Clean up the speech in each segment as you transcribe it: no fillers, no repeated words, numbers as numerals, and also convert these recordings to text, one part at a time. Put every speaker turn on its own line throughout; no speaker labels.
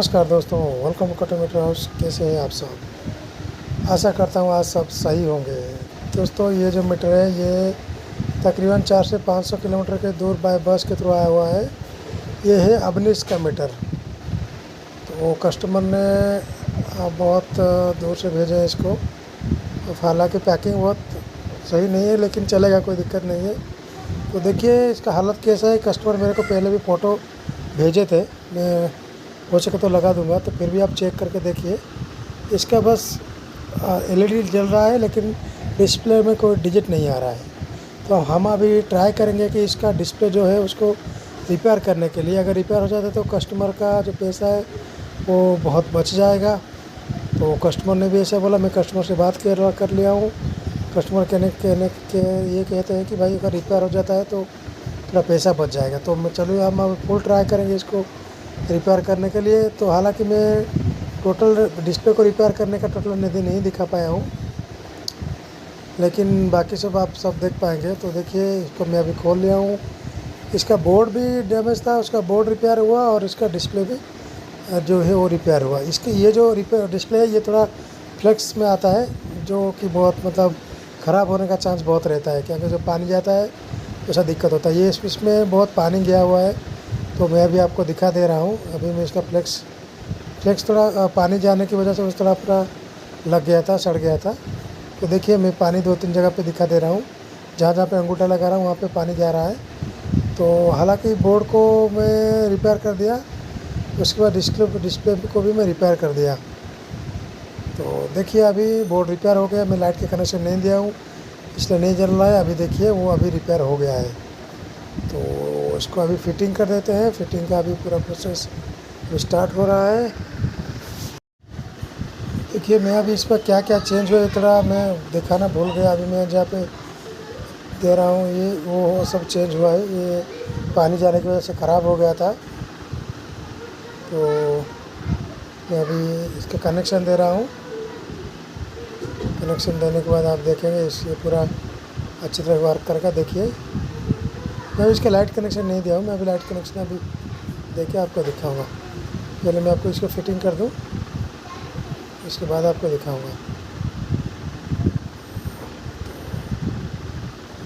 नमस्कार दोस्तों, welcome to metre house. कैसे हैं आप सब? आशा करता हूँ आज सब सही होंगे। दोस्तों, ये जो मीटर है ये तकरीबन 400 से 500 किलोमीटर के दूर बाय बस के थ्रू आया हुआ है। ये है अबनिश का मीटर। तो कस्टमर ने बहुत दूर से भेजा है इसको। हालांकि पैकिंग बहुत सही नहीं है, लेकिन चलेगा, कोई दिक्कत नहीं है। तो देखिए इसका हालत कैसा है। कस्टमर मेरे को पहले भी फ़ोटो भेजे थे, मैं हो सके तो लगा दूंगा, तो फिर भी आप चेक करके देखिए। इसका बस एलईडी जल रहा है, लेकिन डिस्प्ले में कोई डिजिट नहीं आ रहा है। तो हम अभी ट्राई करेंगे कि इसका डिस्प्ले जो है उसको रिपेयर करने के लिए, अगर रिपेयर हो जाता है तो कस्टमर का जो पैसा है वो बहुत बच जाएगा। तो कस्टमर ने भी ऐसा बोला, मैं कस्टमर से बात कर लिया हूँ। कस्टमर कहने के ये कहते हैं कि भाई अगर रिपेयर हो जाता है तो थोड़ा पैसा बच जाएगा। तो मैं चलिए हम फुल ट्राई करेंगे इसको रिपेयर करने के लिए। तो हालांकि मैं टोटल डिस्प्ले को रिपेयर करने का टोटल निधि नहीं दिखा पाया हूँ, लेकिन बाकी सब आप सब देख पाएंगे। तो देखिए इसको मैं अभी खोल लिया हूँ। इसका बोर्ड भी डैमेज था, उसका बोर्ड रिपेयर हुआ और इसका डिस्प्ले भी जो है वो रिपेयर हुआ। इसके ये जो रिपेयर डिस्प्ले है ये थोड़ा फ्लेक्स में आता है, जो कि बहुत मतलब ख़राब होने का चांस बहुत रहता है, क्योंकि जब पानी जाता है तो ऐसा दिक्कत होता है। ये इसमें बहुत पानी गया हुआ है, तो मैं अभी आपको दिखा दे रहा हूँ। अभी मैं इसका फ्लेक्स थोड़ा पानी जाने की वजह से उस तरह पूरा लग गया था, सड़ गया था। तो देखिए मैं पानी 2-3 जगह पे दिखा दे रहा हूँ, जहाँ जहाँ पे अंगूठा लगा रहा हूँ वहाँ पे पानी जा रहा है। तो हालांकि बोर्ड को मैं रिपेयर कर दिया, उसके बाद डिस्प्ले को भी मैं रिपेयर कर दिया। तो देखिए अभी बोर्ड रिपेयर हो गया। मैं लाइट के कनेक्शन नहीं दिया हूँ, इसलिए नहीं जल रहा है। अभी देखिए वो अभी रिपेयर हो गया है। तो इसको अभी फिटिंग कर देते हैं। फिटिंग का अभी पूरा प्रोसेस स्टार्ट हो रहा है। देखिए मैं अभी इस पर क्या क्या चेंज हुआ थोड़ा मैं दिखाना भूल गया। अभी मैं जहाँ पे दे रहा हूँ ये वो सब चेंज हुआ है। ये पानी जाने की वजह से ख़राब हो गया था। तो मैं अभी इसका कनेक्शन दे रहा हूँ। कनेक्शन देने के बाद आप देखेंगे ये पूरा अच्छी तरह वर्क करके। देखिए मैं इसका लाइट कनेक्शन नहीं दिया हूँ, मैं अभी लाइट कनेक्शन अभी देके आपको दिखाऊंगा। पहले मैं आपको इसको फिटिंग कर दूँ, इसके बाद आपको दिखाऊंगा।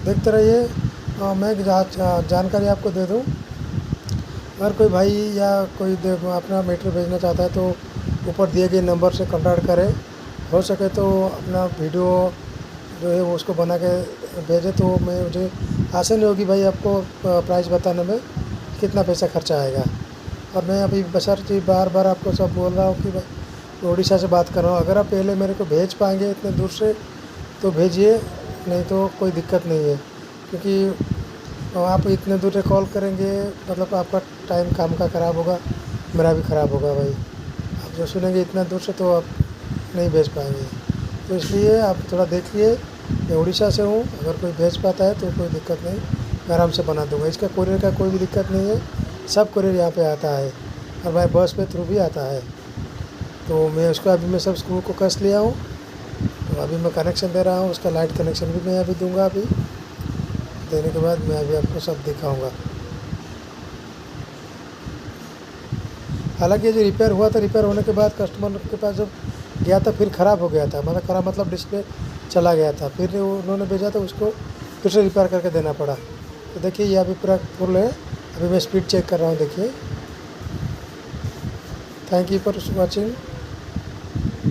देखते रहिए। मैं जानकारी आपको दे दूँ, अगर कोई भाई या कोई अपना मीटर भेजना चाहता है तो ऊपर दिए गए नंबर से कॉन्टैक्ट करें। हो सके तो अपना वीडियो जो है वो उसको बना के भेजे, तो मैं मुझे आशा नहीं होगी भाई आपको प्राइस बताने में कितना पैसा खर्चा आएगा। और मैं अभी बशर्ते बार बार आपको सब बोल रहा हूँ कि भाई उड़ीसा से बात कर रहा हूँ। अगर आप पहले मेरे को भेज पाएंगे इतने दूर से तो भेजिए, नहीं तो कोई दिक्कत नहीं है। क्योंकि आप इतने दूर से कॉल करेंगे मतलब आपका टाइम काम का ख़राब होगा, मेरा भी ख़राब होगा भाई। आप जो सुनेंगे इतना दूर से तो आप नहीं भेज पाएंगे। तो इसलिए आप थोड़ा देखिए। मैं उड़ीसा से हूँ, अगर कोई भेज पाता है तो कोई दिक्कत नहीं, मैं आराम से बना दूंगा। इसका कोरियर का कोई भी दिक्कत नहीं है, सब कोरियर यहाँ पे आता है और भाई बस पे थ्रू भी आता है। तो मैं उसको अभी मैं सब स्क्रू को कस लिया हूँ। तो अभी मैं कनेक्शन दे रहा हूँ, उसका लाइट कनेक्शन भी मैं अभी दूंगा। अभी देने के बाद मैं अभी आपको सब दिखाऊँगा। हालांकि ये जो रिपेयर हुआ था, रिपेयर होने के बाद कस्टमर के पास जब गया था फिर ख़राब हो गया था, मतलब ख़राब मतलब डिस्प्ले चला गया था। फिर उन्होंने भेजा था, उसको फिर से रिपेयर करके देना पड़ा। तो देखिए ये अभी पूरा फुल है। अभी मैं स्पीड चेक कर रहा हूँ, देखिए। Thank you for watching.